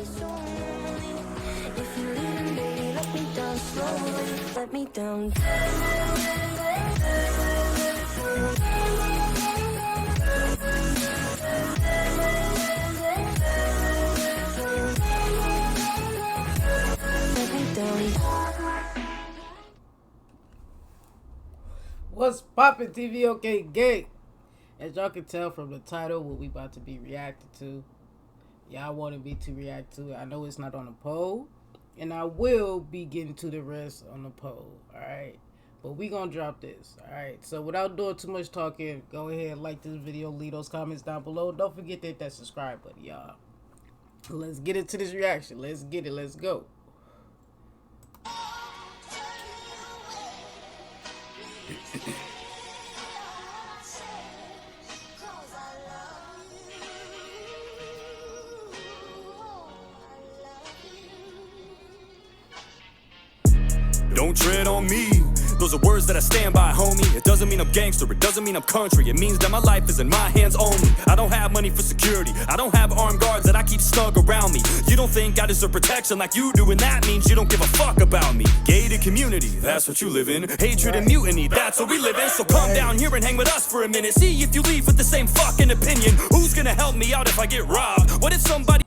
If you're leaving, baby, let me down slowly. Let me down. What's poppin', TVOK gang? As y'all can tell from the title, what we about to be reacting to, y'all wanted me to react to it. I know it's not on the poll, and I will be getting to the rest on the poll, alright? But we gonna drop this, alright? So without doing too much talking, go ahead, like this video, leave those comments down below. Don't forget to hit that subscribe button, y'all. Let's get into this reaction. Let's get it. Let's go. Don't tread on me. Those are words that I stand by, homie. It doesn't mean I'm gangster, it doesn't mean I'm country. It means that my life is in my hands only. I don't have money for security, I don't have armed guards that I keep snug around me. You don't think I deserve protection like you do, and that means you don't give a fuck about me. Gated community, that's what you live in. Hatred and mutiny, that's what we live in. So come down here and hang with us for a minute. See if you leave with the same fucking opinion. Who's gonna help me out if I get robbed? What if somebody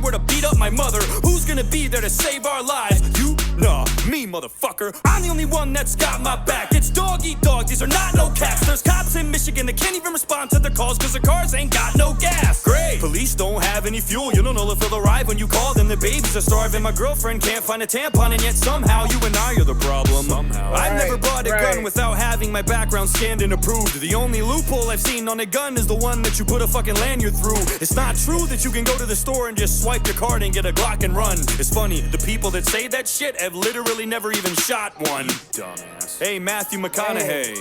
were to beat up my mother? Who's gonna be there to save our lives? You? Nah, me, motherfucker. I'm the only one that's got my back. It's dog eat dog, these are not no cats. There's cops in Michigan that can't even respond to their calls cause their cars ain't got no gas. Great. Police don't have any fuel, you don't know if they'll arrive when you call them. The babies are starving, my girlfriend can't find a tampon, and yet somehow you and I are the problem. Somehow. I've never bought a gun without having my background scanned and approved. The only loophole I've seen on a gun is the one that you put a fucking lanyard through. It's not true that you can go to the store and just swipe your card and get a Glock and run. It's funny, the people that say that shit have literally never even shot one. Dumbass. Hey, Matthew McConaughey.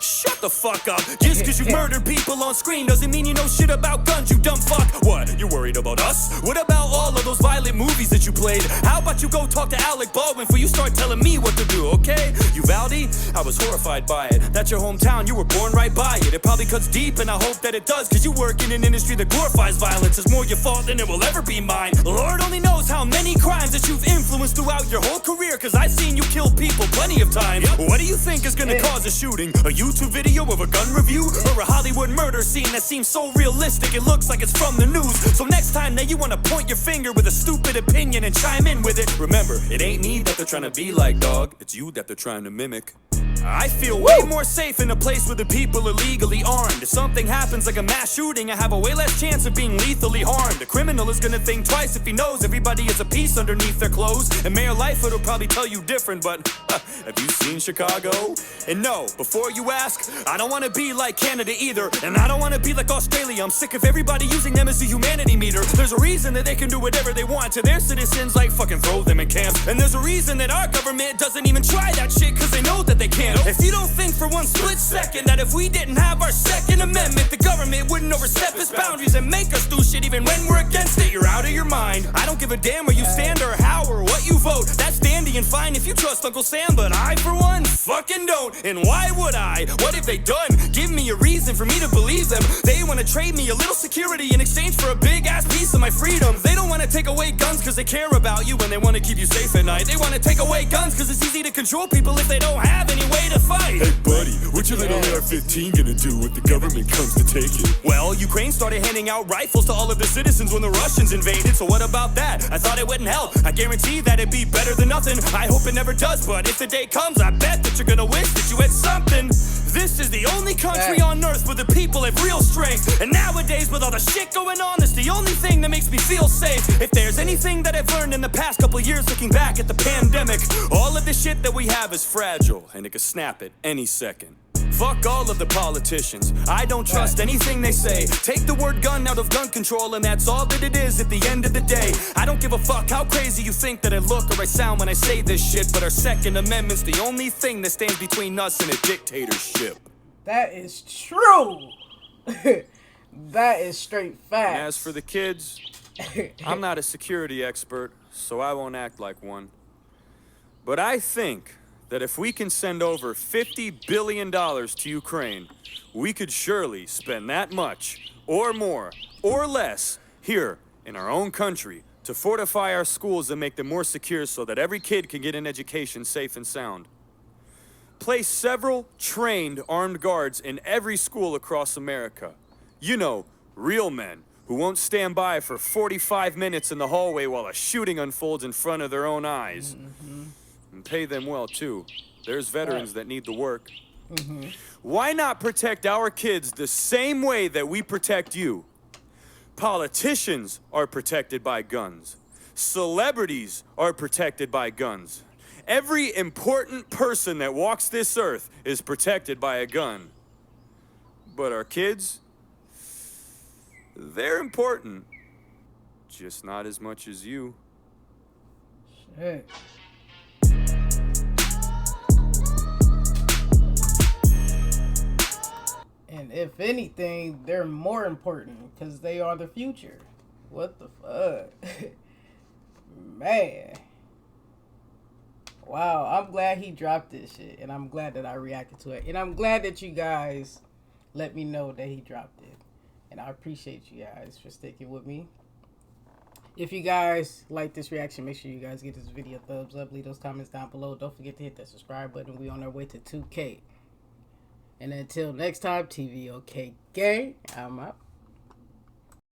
Shut the fuck up. Just cause you murdered people on screen doesn't mean you know shit about guns, you dumb fuck. What, you're worried about us? What about all of those violent movies that you played? How about you go talk to Alec Baldwin before you start telling me what to do, okay? Uvalde? I was horrified by it. That's your hometown, you were born right by it. It probably cuts deep and I hope that it does, cause you work in an industry that glorifies violence. It's more your fault than it will ever be mine. Lord only knows how many crimes that you've influenced throughout your whole career, cause I've seen you kill people plenty of times. What do you think is gonna cause a shooting? A YouTube video of a gun review? Or a Hollywood murder scene that seems so realistic it looks like it's from the news? So next time that you wanna point your finger with a stupid opinion and chime in with it, remember, it ain't me that they're trying to be like, dog. It's you that they're trying to mimic. I feel way more safe in a place where the people are legally armed. If something happens like a mass shooting, I have a way less chance of being lethally harmed. A criminal is gonna think twice if he knows everybody is a piece underneath their clothes. And Mayor Lightfoot will probably tell you different, but have you seen Chicago? And no, before you ask, I don't wanna be like Canada either, and I don't wanna be like Australia. I'm sick of everybody using them as a humanity meter. There's a reason that they can do whatever they want to their citizens, like fucking throw them in camps. And there's a reason that our government doesn't even try that shit, cause they know that they can't. If you don't think for one split second that if we didn't have our Second Amendment, the government wouldn't overstep its boundaries and make us do shit even when we're against it, you're out of your mind. I don't give a damn where you stand or how or what you vote. That's dandy and fine if you trust Uncle Sam, but I, for one, fucking don't. And why would I? What have they done? Give me a reason for me to believe them. They want to trade me a little security in exchange for a big-ass piece of my freedom. They don't want to take away guns because they care about you and they want to keep you safe at night. They want to take away guns because it's easy to control people if they don't have any way to fight. Hey buddy, what your little AR-15 gonna do if the government comes to take it? Well, Ukraine started handing out rifles to all of the citizens when the Russians invaded, so what about that? I thought it wouldn't help. I guarantee that it'd be better than nothing. I hope it never does, but if the day comes, I bet that you're gonna wish that you had something. This is the only country on earth where the people have real strength. And nowadays, with all the shit going on, it's the only thing that makes me feel safe. If there's anything that I've learned in the past couple years looking back at the pandemic, all of the shit that we have is fragile, and it could snap at any second. Fuck all of the politicians. I don't trust anything they say. Take the word gun out of gun control and that's all that it is at the end of the day. I don't give a fuck how crazy you think that I look or I sound when I say this shit, but our Second Amendment's the only thing that stands between us and a dictatorship. That is true. That is straight facts. And as for the kids, I'm not a security expert, so I won't act like one. But I think that if we can send over $50 billion to Ukraine, we could surely spend that much, or more, or less, here in our own country to fortify our schools and make them more secure so that every kid can get an education safe and sound. Place several trained armed guards in every school across America. You know, real men who won't stand by for 45 minutes in the hallway while a shooting unfolds in front of their own eyes. And pay them well, too. There's veterans that need the work. Why not protect our kids the same way that we protect you? Politicians are protected by guns. Celebrities are protected by guns. Every important person that walks this earth is protected by a gun. But our kids, they're important. Just not as much as you. Shit. And if anything, they're more important because they are the future. What the fuck? Man. Wow, I'm glad he dropped this shit. And I'm glad that I reacted to it. And I'm glad that you guys let me know that he dropped it. And I appreciate you guys for sticking with me. If you guys like this reaction, make sure you guys give this video a thumbs up. Leave those comments down below. Don't forget to hit that subscribe button. We on our way to 2K. And until next time, TVOK gang, I'm out.